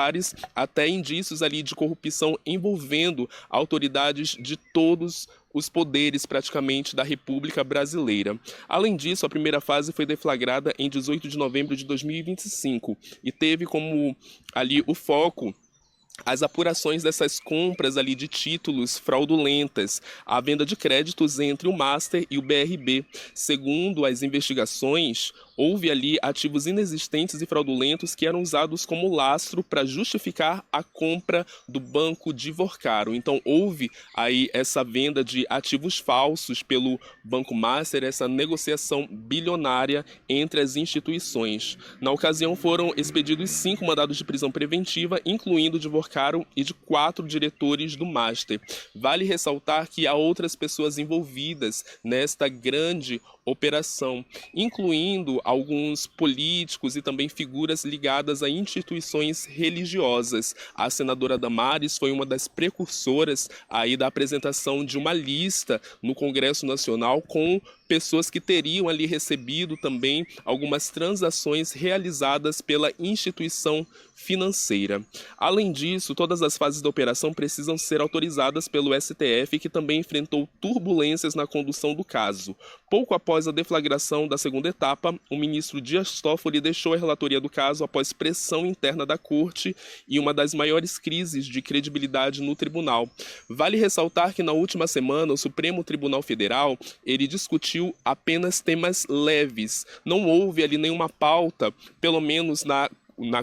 até indícios ali de corrupção envolvendo autoridades de todos os poderes praticamente da República Brasileira. Além disso, a primeira fase foi deflagrada em 18 de novembro de 2025 e teve como ali o foco as apurações dessas compras ali de títulos fraudulentas, a venda de créditos entre o Master e o BRB. Segundo as investigações, houve ali ativos inexistentes e fraudulentos que eram usados como lastro para justificar a compra do banco de Vorcaro. Então houve aí essa venda de ativos falsos pelo Banco Master, essa negociação bilionária entre as instituições. Na ocasião foram expedidos 5 mandados de prisão preventiva, incluindo de Vorcaro e de 4 diretores do Master. Vale ressaltar que há outras pessoas envolvidas nesta grande operação, incluindo alguns políticos e também figuras ligadas a instituições religiosas. A senadora Damares foi uma das precursoras aí da apresentação de uma lista no Congresso Nacional com pessoas que teriam ali recebido também algumas transações realizadas pela instituição financeira. Além disso, todas as fases da operação precisam ser autorizadas pelo STF, que também enfrentou turbulências na condução do caso. Pouco após a deflagração da segunda etapa, o ministro Dias Toffoli deixou a relatoria do caso após pressão interna da corte e uma das maiores crises de credibilidade no tribunal. Vale ressaltar que na última semana o Supremo Tribunal Federal ele discutiu apenas temas leves. Não houve ali nenhuma pauta, pelo menos na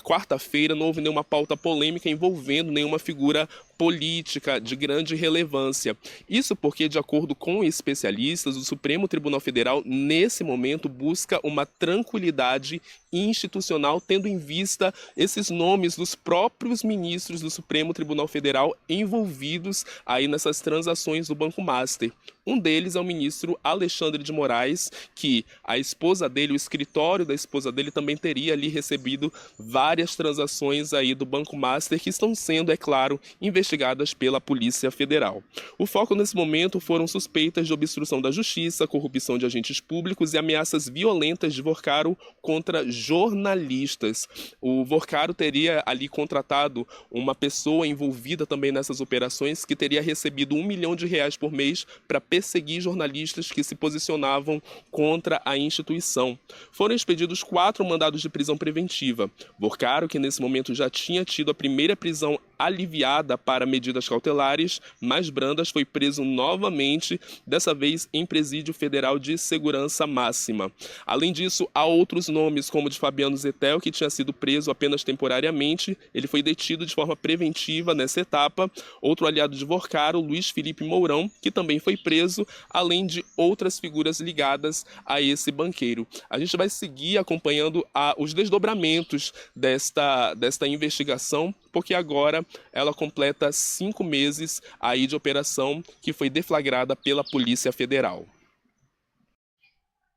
quarta-feira, não houve nenhuma pauta polêmica envolvendo nenhuma figura política de grande relevância. Isso porque, de acordo com especialistas, o Supremo Tribunal Federal, nesse momento, busca uma tranquilidade institucional, tendo em vista esses nomes dos próprios ministros do Supremo Tribunal Federal envolvidos aí nessas transações do Banco Master. Um deles é o ministro Alexandre de Moraes, que a esposa dele, o escritório da esposa dele, também teria ali recebido várias transações aí do Banco Master que estão sendo, é claro, investigadas pela Polícia Federal. O foco nesse momento foram suspeitas de obstrução da justiça, corrupção de agentes públicos e ameaças violentas de Vorcaro contra jornalistas. O Vorcaro teria ali contratado uma pessoa envolvida também nessas operações que teria recebido R$1 milhão por mês para perseguir jornalistas que se posicionavam contra a instituição. Foram expedidos 4 mandados de prisão preventiva. Vorcaro, que nesse momento já tinha tido a primeira prisão aliviada para medidas cautelares mais brandas, foi preso novamente, dessa vez em presídio federal de segurança máxima. Além disso, há outros nomes, como o de Fabiano Zettel, que tinha sido preso apenas temporariamente. Ele foi detido de forma preventiva nessa etapa. Outro aliado de Vorcaro, Luiz Felipe Mourão, que também foi preso, além de outras figuras ligadas a esse banqueiro. A gente vai seguir acompanhando os desdobramentos desta investigação, porque agora ela completa 5 meses aí de operação que foi deflagrada pela Polícia Federal.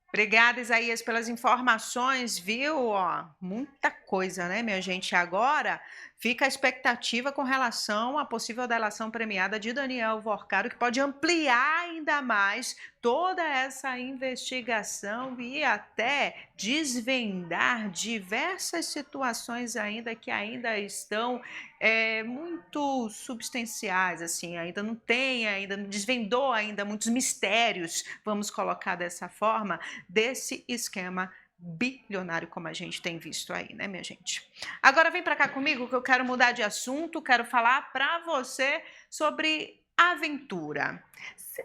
Obrigada, Isaías, pelas informações, viu? Ó, muita coisa, né, minha gente? Agora fica a expectativa com relação à possível delação premiada de Daniel Vorcaro, que pode ampliar ainda mais toda essa investigação e até desvendar diversas situações ainda que ainda estão muito substanciais, assim, ainda não desvendou ainda muitos mistérios, vamos colocar dessa forma, desse esquema bilionário como a gente tem visto aí, né, minha gente? Agora vem para cá comigo que eu quero mudar de assunto, quero falar para você sobre aventura.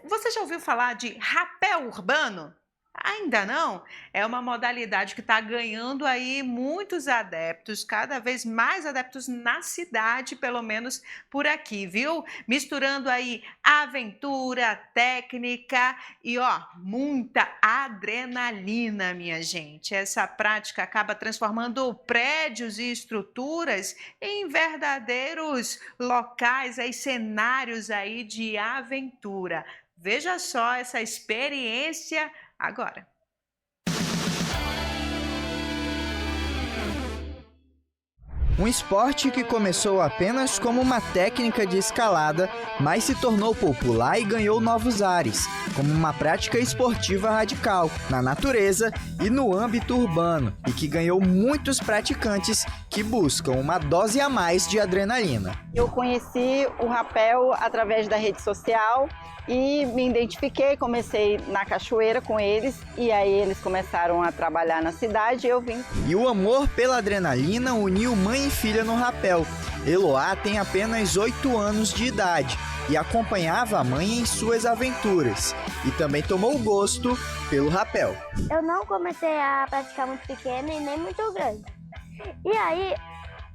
Você já ouviu falar de rapel urbano? Ainda não? É uma modalidade que está ganhando aí muitos adeptos, cada vez mais adeptos na cidade, pelo menos por aqui, viu? Misturando aí aventura, técnica e, ó, muita adrenalina, minha gente. Essa prática acaba transformando prédios e estruturas em verdadeiros locais, aí, cenários aí de aventura. Veja só essa experiência agora. Um esporte que começou apenas como uma técnica de escalada, mas se tornou popular e ganhou novos ares, como uma prática esportiva radical, na natureza e no âmbito urbano, e que ganhou muitos praticantes que buscam uma dose a mais de adrenalina. Eu conheci o rapel através da rede social e me identifiquei, comecei na cachoeira com eles e aí eles começaram a trabalhar na cidade e eu vim. E o amor pela adrenalina uniu mãe e tem filha no rapel. Eloá tem apenas 8 anos de idade e acompanhava a mãe em suas aventuras. E também tomou gosto pelo rapel. Eu não comecei a praticar muito pequena e nem muito grande. E aí,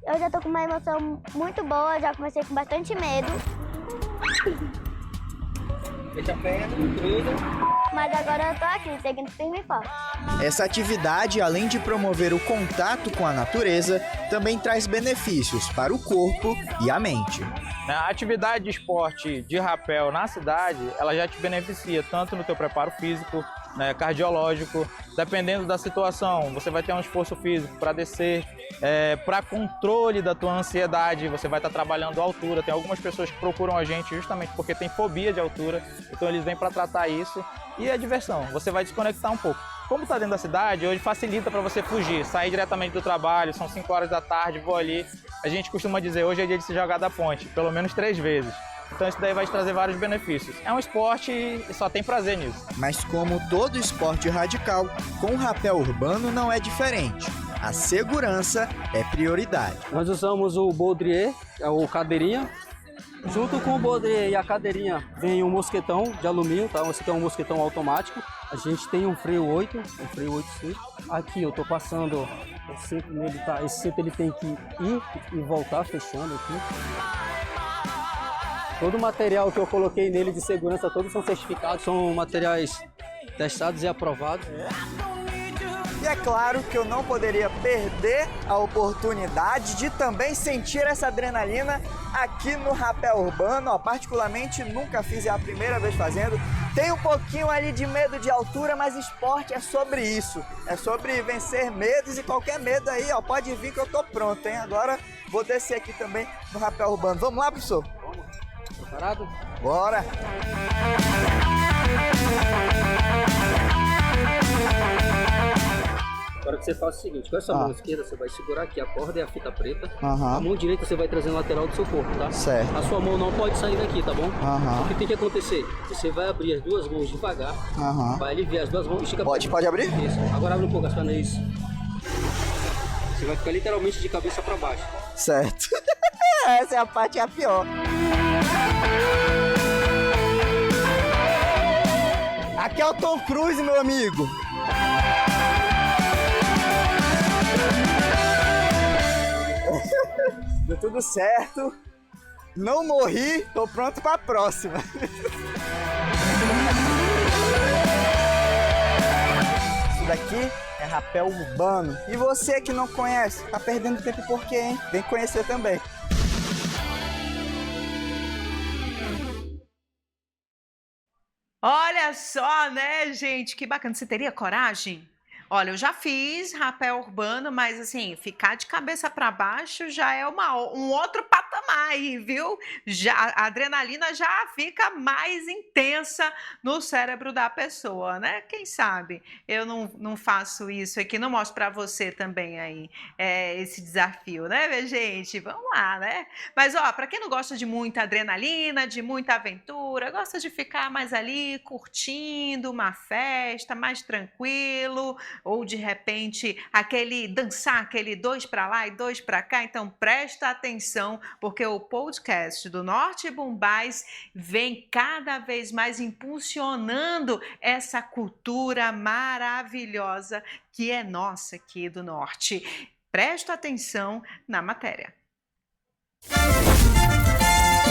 eu já tô com uma emoção muito boa, já comecei com bastante medo. Fecha a perna, cruza. Mas agora eu tô aqui, seguindo firme e forte. Essa atividade, além de promover o contato com a natureza, também traz benefícios para o corpo e a mente. A atividade de esporte de rapel na cidade, ela já te beneficia tanto no teu preparo físico, né, cardiológico, dependendo da situação, você vai ter um esforço físico para descer, para controle da tua ansiedade, você vai estar trabalhando a altura. Tem algumas pessoas que procuram a gente justamente porque tem fobia de altura, então eles vêm para tratar isso. E é diversão, você vai desconectar um pouco. Como está dentro da cidade, hoje facilita para você fugir, sair diretamente do trabalho, são 5 horas da tarde, vou ali. A gente costuma dizer, hoje é dia de se jogar da ponte, pelo menos 3 vezes. Então isso daí vai te trazer vários benefícios. É um esporte e só tem prazer nisso. Mas como todo esporte radical, com o rapel urbano não é diferente. A segurança é prioridade. Nós usamos o baudrier, o cadeirinha. Junto com o baudrier e a cadeirinha vem um mosquetão de alumínio, tá? Esse aqui é um mosquetão automático. A gente tem um freio 8, um freio 8C. Aqui eu tô passando o cinto nele, tá? Esse cinto ele tem que ir e voltar fechando aqui. Todo o material que eu coloquei nele de segurança, todos são certificados, são materiais testados e aprovados. E é claro que eu não poderia perder a oportunidade de também sentir essa adrenalina aqui no rapel urbano. Ó, particularmente nunca fiz, é a primeira vez fazendo. Tem um pouquinho ali de medo de altura, mas esporte é sobre isso. É sobre vencer medos e qualquer medo aí, ó, pode vir que eu tô pronto, hein? Agora vou descer aqui também no rapel urbano. Vamos lá, professor? Preparado? Bora! Agora que você faz o seguinte, com essa mão esquerda você vai segurar aqui a corda e a fita preta. Aham. A mão direita você vai trazer na lateral do seu corpo, tá? Certo. A sua mão não pode sair daqui, tá bom? Aham. O que tem que acontecer? Você vai abrir as duas mãos devagar, Aham. vai aliviar as duas mãos e estica. Pode abrir? Isso. Agora abre um pouco as pernas, isso. Você vai ficar literalmente de cabeça para baixo. Certo. Essa é a parte a pior. Aqui é o Tom Cruise, meu amigo. Deu tudo certo. Não morri, tô pronto pra próxima. Isso daqui é rapel urbano. E você que não conhece, tá perdendo tempo por quê, hein? Vem conhecer também. Olha só, né, gente? Que bacana. Você teria coragem? Olha, eu já fiz rapel urbano, mas assim, ficar de cabeça para baixo já é um outro patamar aí, viu? Já, a adrenalina já fica mais intensa no cérebro da pessoa, né? Quem sabe eu não faço isso aqui, não mostro para você também aí esse desafio, né, minha gente? Vamos lá, né? Mas, ó, para quem não gosta de muita adrenalina, de muita aventura, gosta de ficar mais ali curtindo uma festa, mais tranquilo, ou de repente dançar aquele 2 para lá e 2 para cá, então presta atenção, porque o podcast do Norte Bumbais vem cada vez mais impulsionando essa cultura maravilhosa que é nossa aqui do Norte. Presta atenção na matéria.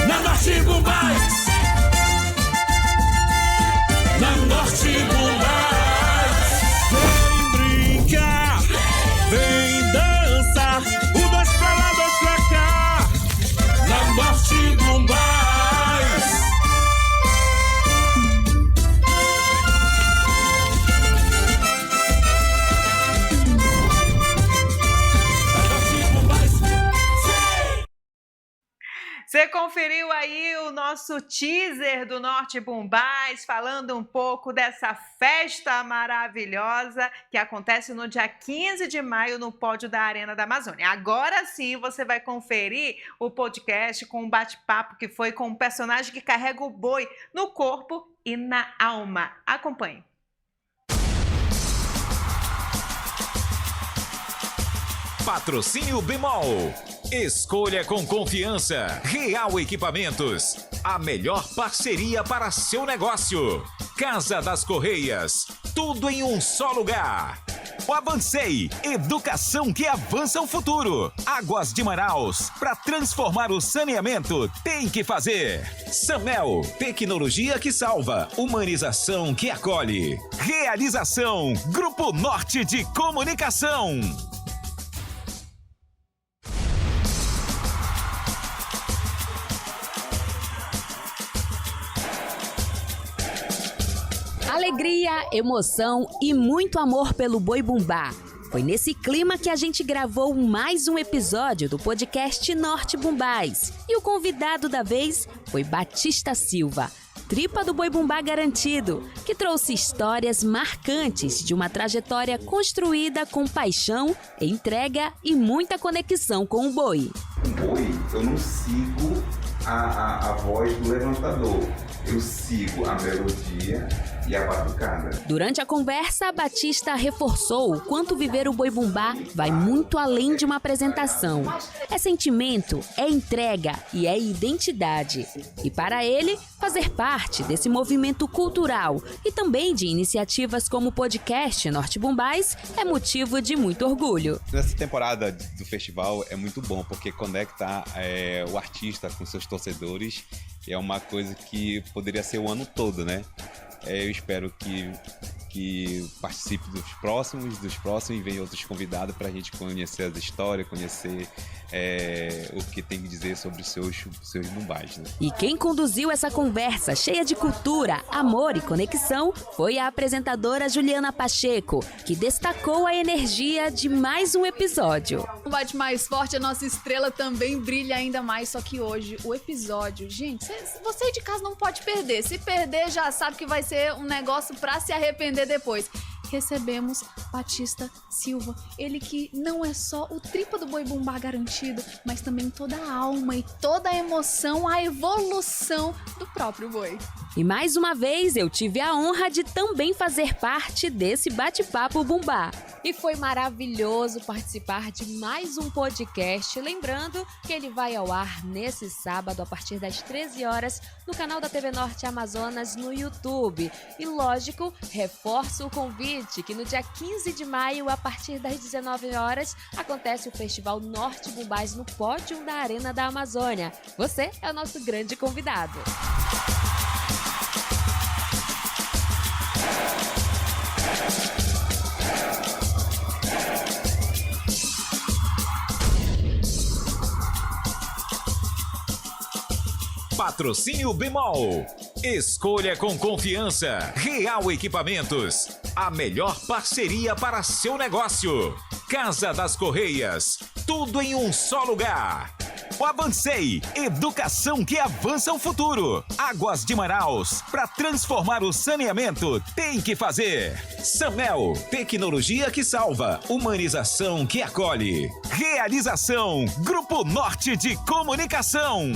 Na Norte Bumbais! Na Norte Bumbais! Vem dançar, o 2 pra lá, 2 pra cá, na Norte Bumbais. Você conferiu aí o nosso teaser do Norte Bumbais, falando um pouco dessa festa maravilhosa que acontece no dia 15 de maio no pódio da Arena da Amazônia. Agora sim você vai conferir o podcast com um bate-papo que foi com um personagem que carrega o boi no corpo e na alma. Acompanhe. Patrocínio Bemol. Escolha com confiança. Real Equipamentos. A melhor parceria para seu negócio. Casa das Correias. Tudo em um só lugar. O Avancei. Educação que avança o futuro. Águas de Manaus. Para transformar o saneamento, tem que fazer. Samel. Tecnologia que salva. Humanização que acolhe. Realização. Grupo Norte de Comunicação. Alegria, emoção e muito amor pelo Boi Bumbá. Foi nesse clima que a gente gravou mais um episódio do podcast Norte Bumbás. E o convidado da vez foi Batista Silva, tripa do Boi Bumbá garantido, que trouxe histórias marcantes de uma trajetória construída com paixão, entrega e muita conexão com o boi. O boi, eu não sigo a voz do levantador, eu sigo a melodia e a batucada. Durante a conversa, Batista reforçou o quanto viver o Boi Bumbá vai muito além de uma apresentação. É sentimento, é entrega e é identidade. E para ele, fazer parte desse movimento cultural e também de iniciativas como o podcast Norte Bumbás é motivo de muito orgulho. Nessa temporada do festival é muito bom, porque conecta o artista com seus torcedores. É uma coisa que poderia ser o ano todo, né? Eu espero que participe dos próximos e venha outros convidados para a gente conhecer as histórias, conhecer o que tem que dizer sobre os seus bumbás, né? E quem conduziu essa conversa cheia de cultura, amor e conexão foi a apresentadora Juliana Pacheco, que destacou a energia de mais um episódio. O Bate Mais Forte, a nossa estrela também brilha ainda mais, só que hoje o episódio, gente, você de casa não pode perder. Se perder, já sabe que vai ser um negócio pra se arrepender depois. Recebemos Batista Silva, ele que não é só o tripa do Boi Bumbá garantido, mas também toda a alma e toda a emoção, a evolução do próprio boi. E mais uma vez eu tive a honra de também fazer parte desse bate-papo Bumbá. E foi maravilhoso participar de mais um podcast, lembrando que ele vai ao ar nesse sábado a partir das 13 horas no canal da TV Norte Amazonas no YouTube. E lógico, reforço o convite que no dia 15 de maio, a partir das 19 horas, acontece o Festival Norte Bumbás no pódio da Arena da Amazônia. Você é o nosso grande convidado. Patrocínio Bemol. Escolha com confiança. Real Equipamentos. A melhor parceria para seu negócio. Casa das Correias. Tudo em um só lugar. O Avancei. Educação que avança o futuro. Águas de Manaus. Para transformar o saneamento, tem que fazer. Samel. Tecnologia que salva. Humanização que acolhe. Realização. Grupo Norte de Comunicação.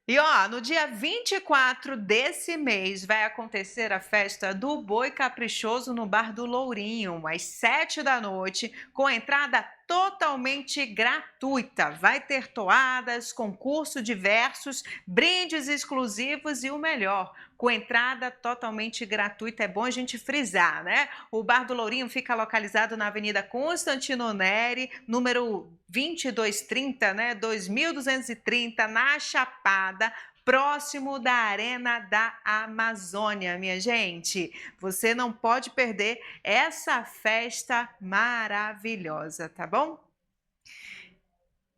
E ó, no dia 24 desse mês vai acontecer a festa do Boi Caprichoso no Bar do Lourinho, às 7 da noite, com entrada totalmente gratuita. Vai ter toadas, concursos diversos, brindes exclusivos e o melhor, com entrada totalmente gratuita. É bom a gente frisar, né? O Bar do Lourinho fica localizado na Avenida Constantino Neri, número 2230, né? 2230, na Chapada, próximo da Arena da Amazônia, minha gente. Você não pode perder essa festa maravilhosa, tá bom?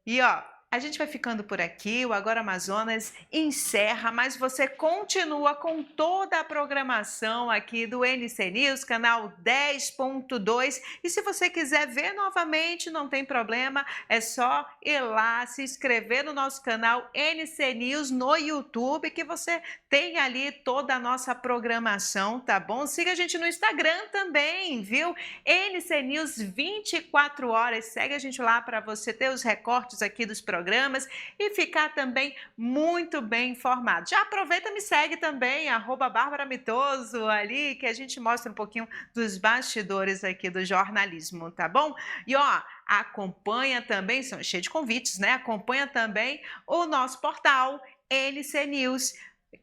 E ó, a gente vai ficando por aqui, o Agora Amazonas encerra, mas você continua com toda a programação aqui do NC News, canal 10.2. E se você quiser ver novamente, não tem problema, é só ir lá, se inscrever no nosso canal NC News no YouTube, que você tem ali toda a nossa programação, tá bom? Siga a gente no Instagram também, viu? NC News 24 horas, segue a gente lá para você ter os recortes aqui dos programas, programas e ficar também muito bem informado. Já aproveita e me segue também, @Bárbara Mitoso ali, que a gente mostra um pouquinho dos bastidores aqui do jornalismo, tá bom? E ó, acompanha também, são cheios de convites, né? Acompanha também o nosso portal NC News,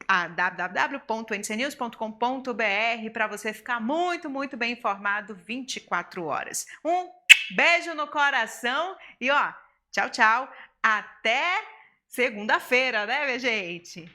www.ncnews.com.br, para você ficar muito bem informado 24 horas. Um beijo no coração e ó, tchau, até segunda-feira, né, minha gente?